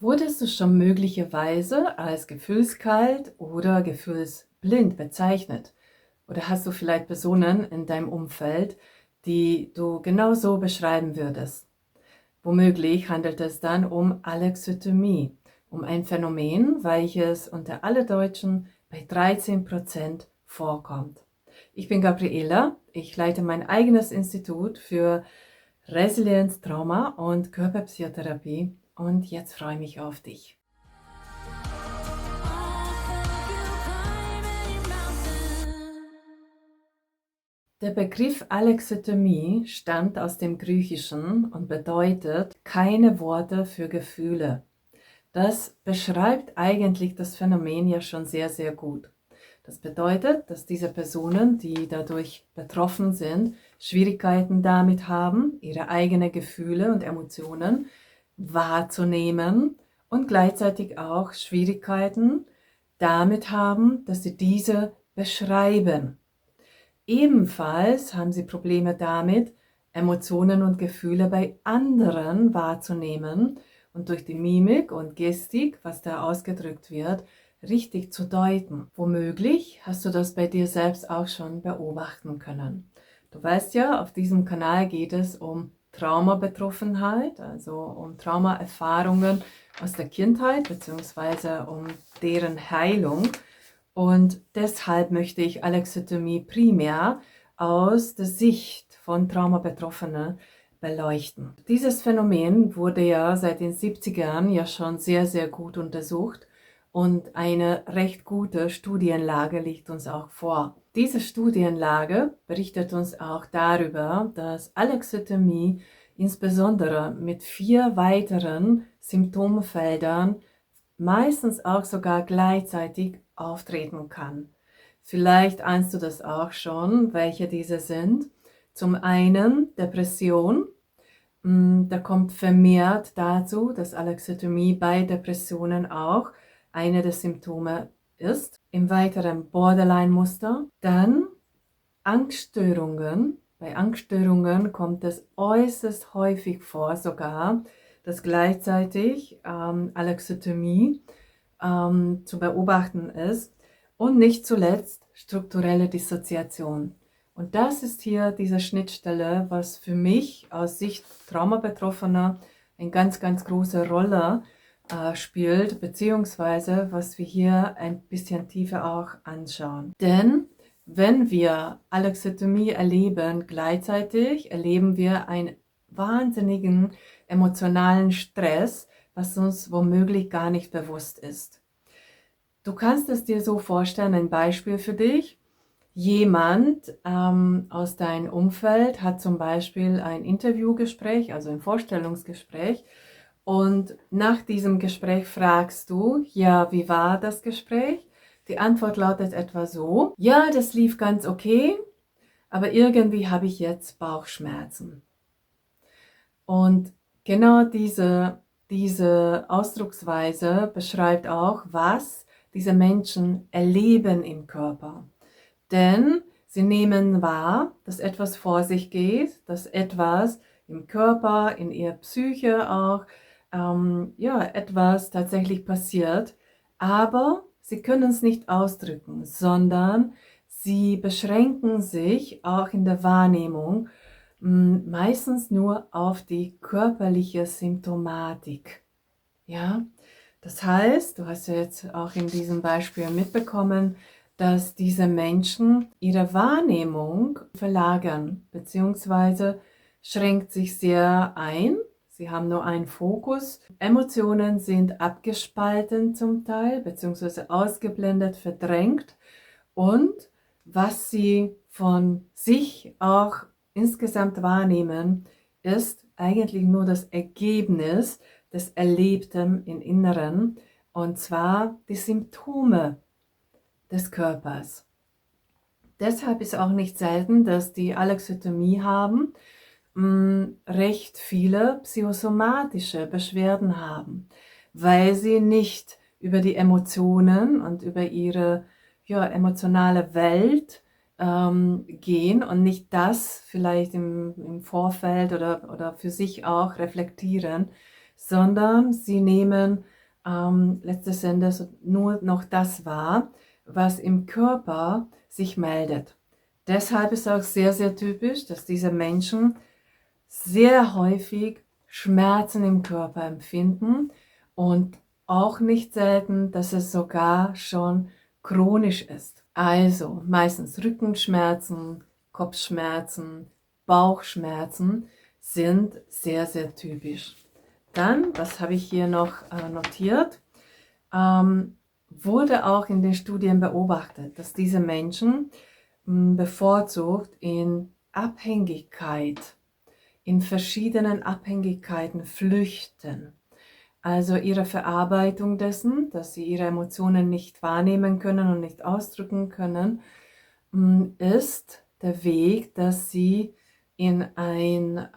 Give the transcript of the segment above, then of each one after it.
Wurdest du schon möglicherweise als gefühlskalt oder gefühlsblind bezeichnet? Oder hast du vielleicht Personen in deinem Umfeld, die du genauso beschreiben würdest? Womöglich handelt es dann um Alexithymie, um ein Phänomen, welches unter alle Deutschen bei 13% vorkommt. Ich bin Gabriela, ich leite mein eigenes Institut für Resilienz, Trauma und Körperpsychotherapie und jetzt freue ich mich auf dich. Der Begriff Alexithymie stammt aus dem Griechischen und bedeutet keine Worte für Gefühle. Das beschreibt eigentlich das Phänomen ja schon sehr, sehr gut. Das bedeutet, dass diese Personen, die dadurch betroffen sind, Schwierigkeiten damit haben, ihre eigenen Gefühle und Emotionen wahrzunehmen und gleichzeitig auch Schwierigkeiten damit haben, dass sie diese beschreiben. Ebenfalls haben sie Probleme damit, Emotionen und Gefühle bei anderen wahrzunehmen und durch die Mimik und Gestik, was da ausgedrückt wird, richtig zu deuten. Womöglich hast du das bei dir selbst auch schon beobachten können. Du weißt ja, auf diesem Kanal geht es um Traumabetroffenheit, also um Traumaerfahrungen aus der Kindheit bzw. um deren Heilung. Und deshalb möchte ich Alexithymie primär aus der Sicht von Traumabetroffenen beleuchten. Dieses Phänomen wurde ja seit den 70ern ja schon sehr, sehr gut untersucht und eine recht gute Studienlage liegt uns auch vor. Diese Studienlage berichtet uns auch darüber, dass Alexithymie insbesondere mit 4 weiteren Symptomfeldern meistens auch sogar gleichzeitig auftreten kann. Vielleicht ahnst du das auch schon, welche diese sind. Zum einen Depression. Da kommt vermehrt dazu, dass Alexithymie bei Depressionen auch eine der Symptome ist. Im weiteren Borderline-Muster. Dann Angststörungen. Bei Angststörungen kommt es äußerst häufig vor sogar, dass gleichzeitig Alexithymie zu beobachten ist und nicht zuletzt strukturelle Dissoziation. Und das ist hier diese Schnittstelle, was für mich aus Sicht Traumabetroffener eine ganz, ganz große Rolle spielt, beziehungsweise was wir hier ein bisschen tiefer auch anschauen. Denn wenn wir Alexithymie erleben, gleichzeitig erleben wir einen wahnsinnigen emotionalen Stress, was uns womöglich gar nicht bewusst ist. Du kannst es dir so vorstellen, ein Beispiel für dich. Jemand aus deinem Umfeld hat zum Beispiel ein Interviewgespräch, also ein Vorstellungsgespräch, und nach diesem Gespräch fragst du, ja, wie war das Gespräch? Die Antwort lautet etwa so, ja, das lief ganz okay, aber irgendwie habe ich jetzt Bauchschmerzen. Und genau diese Ausdrucksweise beschreibt auch, was diese Menschen erleben im Körper. Denn sie nehmen wahr, dass etwas vor sich geht, dass etwas im Körper, in ihrer Psyche auch, etwas tatsächlich passiert, aber sie können es nicht ausdrücken, sondern sie beschränken sich auch in der Wahrnehmung meistens nur auf die körperliche Symptomatik. Ja, das heißt, du hast ja jetzt auch in diesem Beispiel mitbekommen, dass diese Menschen ihre Wahrnehmung verlagern, beziehungsweise schränkt sich sehr ein. Sie haben nur einen Fokus. Emotionen sind abgespalten zum Teil, beziehungsweise ausgeblendet, verdrängt. Und was sie von sich auch insgesamt wahrnehmen, ist eigentlich nur das Ergebnis des Erlebten im Inneren, und zwar die Symptome des Körpers. Deshalb ist auch nicht selten, dass die Alexithymie haben, recht viele psychosomatische Beschwerden haben, weil sie nicht über die Emotionen und über ihre emotionale Welt gehen und nicht das vielleicht im Vorfeld oder für sich auch reflektieren, sondern sie nehmen letztes Endes nur noch das wahr, was im Körper sich meldet. Deshalb ist auch sehr, sehr typisch, dass diese Menschen sehr häufig Schmerzen im Körper empfinden und auch nicht selten, dass es sogar schon chronisch ist. Also meistens Rückenschmerzen, Kopfschmerzen, Bauchschmerzen sind sehr, sehr typisch. Dann, was habe ich hier noch notiert, wurde auch in den Studien beobachtet, dass diese Menschen bevorzugt in Abhängigkeit, in verschiedenen Abhängigkeiten flüchten. Also ihre Verarbeitung dessen, dass sie ihre Emotionen nicht wahrnehmen können und nicht ausdrücken können, ist der Weg, dass sie in eine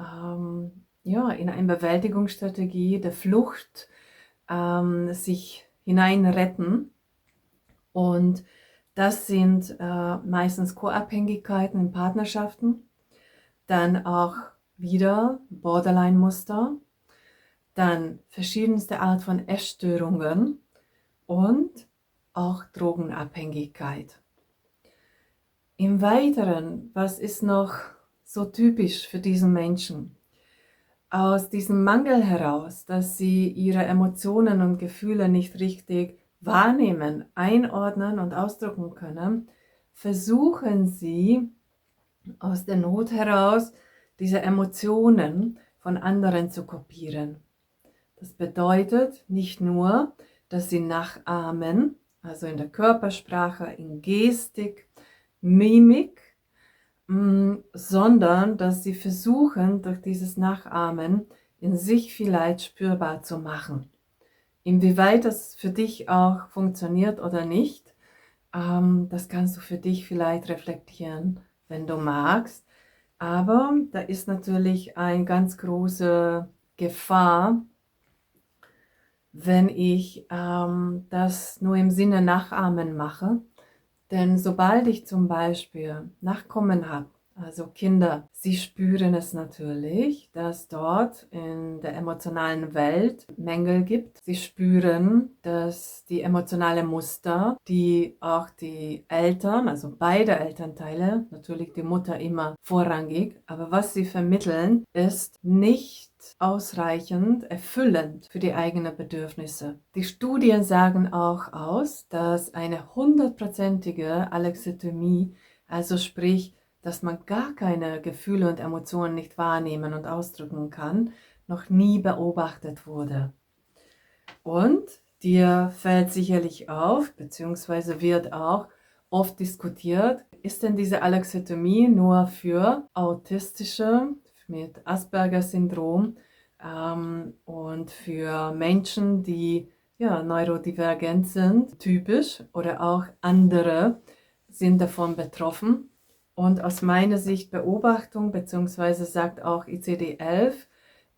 Bewältigungsstrategie der Flucht sich hineinretten. Und das sind meistens Co-Abhängigkeiten in Partnerschaften, dann auch wieder Borderline-Muster, dann verschiedenste Art von Essstörungen und auch Drogenabhängigkeit. Im Weiteren, was ist noch so typisch für diesen Menschen? Aus diesem Mangel heraus, dass sie ihre Emotionen und Gefühle nicht richtig wahrnehmen, einordnen und ausdrücken können, versuchen sie aus der Not heraus, diese Emotionen von anderen zu kopieren. Das bedeutet nicht nur, dass sie nachahmen, also in der Körpersprache, in Gestik, Mimik, sondern dass sie versuchen, durch dieses Nachahmen in sich vielleicht spürbar zu machen. Inwieweit das für dich auch funktioniert oder nicht, das kannst du für dich vielleicht reflektieren, wenn du magst. Aber da ist natürlich eine ganz große Gefahr, wenn ich das nur im Sinne Nachahmen mache. Denn sobald ich zum Beispiel Nachkommen habe, also Kinder, sie spüren es natürlich, dass dort in der emotionalen Welt Mängel gibt. Sie spüren, dass die emotionalen Muster, die auch die Eltern, also beide Elternteile, natürlich die Mutter immer vorrangig, aber was sie vermitteln, ist nicht ausreichend erfüllend für die eigenen Bedürfnisse. Die Studien sagen auch aus, dass eine 100%ige Alexithymie, also sprich, dass man gar keine Gefühle und Emotionen nicht wahrnehmen und ausdrücken kann, noch nie beobachtet wurde. Und dir fällt sicherlich auf, beziehungsweise wird auch oft diskutiert, ist denn diese Alexithymie nur für Autistische mit Asperger-Syndrom und für Menschen, die neurodivergent sind, typisch, oder auch andere sind davon betroffen. Und aus meiner Sicht Beobachtung, beziehungsweise sagt auch ICD-11,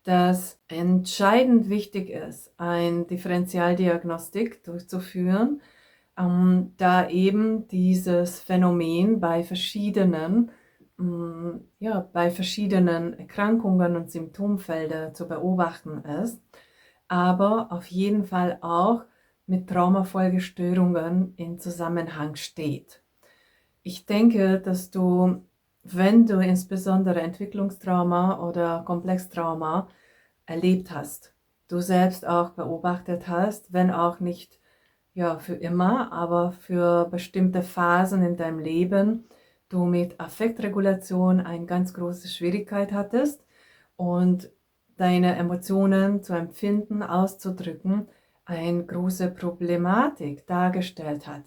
dass entscheidend wichtig ist, eine Differentialdiagnostik durchzuführen, da eben dieses Phänomen bei verschiedenen Erkrankungen und Symptomfeldern zu beobachten ist, aber auf jeden Fall auch mit Traumafolgestörungen in Zusammenhang steht. Ich denke, dass du, wenn du insbesondere Entwicklungstrauma oder Komplextrauma erlebt hast, du selbst auch beobachtet hast, wenn auch nicht für immer, aber für bestimmte Phasen in deinem Leben du mit Affektregulation eine ganz große Schwierigkeit hattest und deine Emotionen zu empfinden, auszudrücken, eine große Problematik dargestellt hat.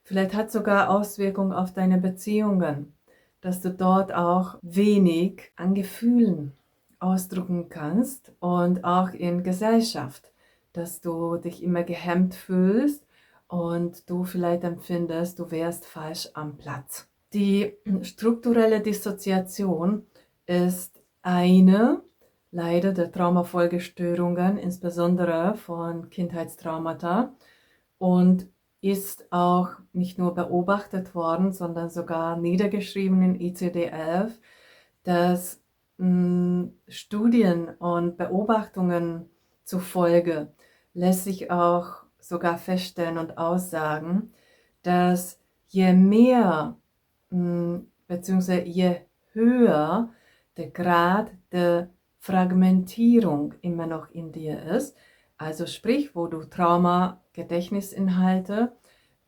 Vielleicht hat es sogar Auswirkungen auf deine Beziehungen, dass du dort auch wenig an Gefühlen ausdrücken kannst und auch in Gesellschaft, dass du dich immer gehemmt fühlst und du vielleicht empfindest, du wärst falsch am Platz. Die strukturelle Dissoziation ist eine leider der Traumafolgestörungen, insbesondere von Kindheitstraumata, und ist auch nicht nur beobachtet worden, sondern sogar niedergeschrieben in ICD-11, dass Studien und Beobachtungen zufolge lässt sich auch sogar feststellen und aussagen, dass je mehr bzw. je höher der Grad der Fragmentierung immer noch in dir ist, also sprich, wo du Trauma-Gedächtnisinhalte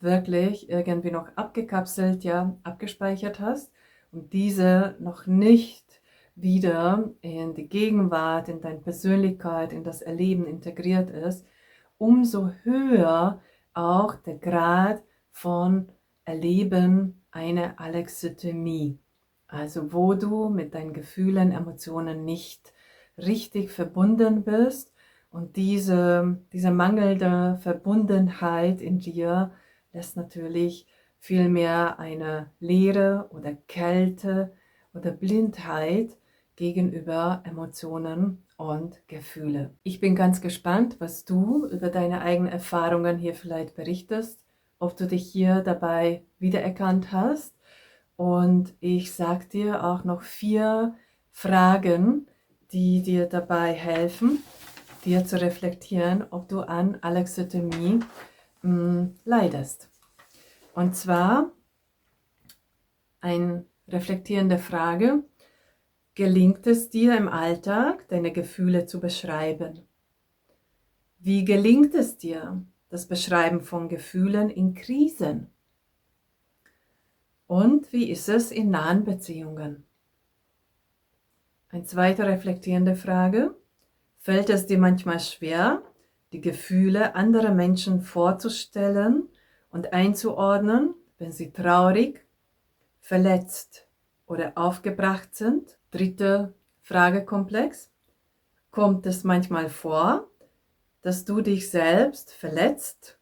wirklich irgendwie noch abgekapselt, ja, abgespeichert hast und diese noch nicht wieder in die Gegenwart, in deine Persönlichkeit, in das Erleben integriert ist, umso höher auch der Grad von Erleben einer Alexithymie. Also wo du mit deinen Gefühlen, Emotionen nicht richtig verbunden bist und diese mangelnde Verbundenheit in dir lässt natürlich vielmehr eine Leere oder Kälte oder Blindheit gegenüber Emotionen und Gefühle. Ich bin ganz gespannt, was du über deine eigenen Erfahrungen hier vielleicht berichtest, ob du dich hier dabei wiedererkannt hast. Und ich sage dir auch noch 4 Fragen, die dir dabei helfen, dir zu reflektieren, ob du an Alexithymie leidest. Und zwar eine reflektierende Frage: Gelingt es dir im Alltag, deine Gefühle zu beschreiben? Wie gelingt es dir, das Beschreiben von Gefühlen in Krisen? Und wie ist es in nahen Beziehungen? Eine zweite reflektierende Frage: Fällt es dir manchmal schwer, die Gefühle anderer Menschen vorzustellen und einzuordnen, wenn sie traurig, verletzt oder aufgebracht sind? Dritter Fragekomplex: Kommt es manchmal vor, dass du dich selbst verletzt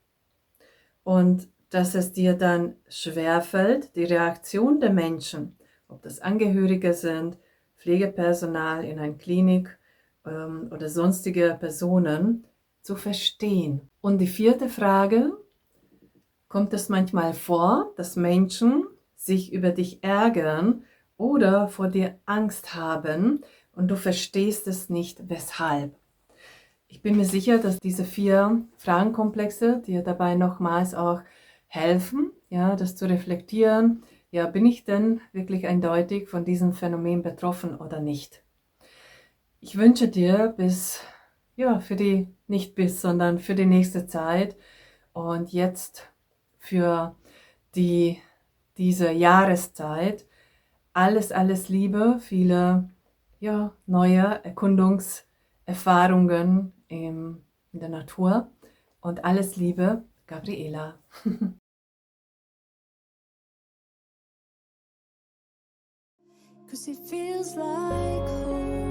und dass es dir dann schwerfällt, die Reaktion der Menschen, ob das Angehörige sind, Pflegepersonal in einer Klinik oder sonstige Personen, zu verstehen? Und die vierte Frage: Kommt es manchmal vor, dass Menschen sich über dich ärgern oder vor dir Angst haben und du verstehst es nicht, weshalb? Ich bin mir sicher, dass diese 4 Fragenkomplexe dir dabei nochmals auch helfen, ja, das zu reflektieren. Ja, bin ich denn wirklich eindeutig von diesem Phänomen betroffen oder nicht? Ich wünsche dir sondern für die nächste Zeit und jetzt für diese Jahreszeit alles Liebe, viele neue Erkundungserfahrungen in der Natur und alles Liebe, Gabriela. 'Cause it feels like home.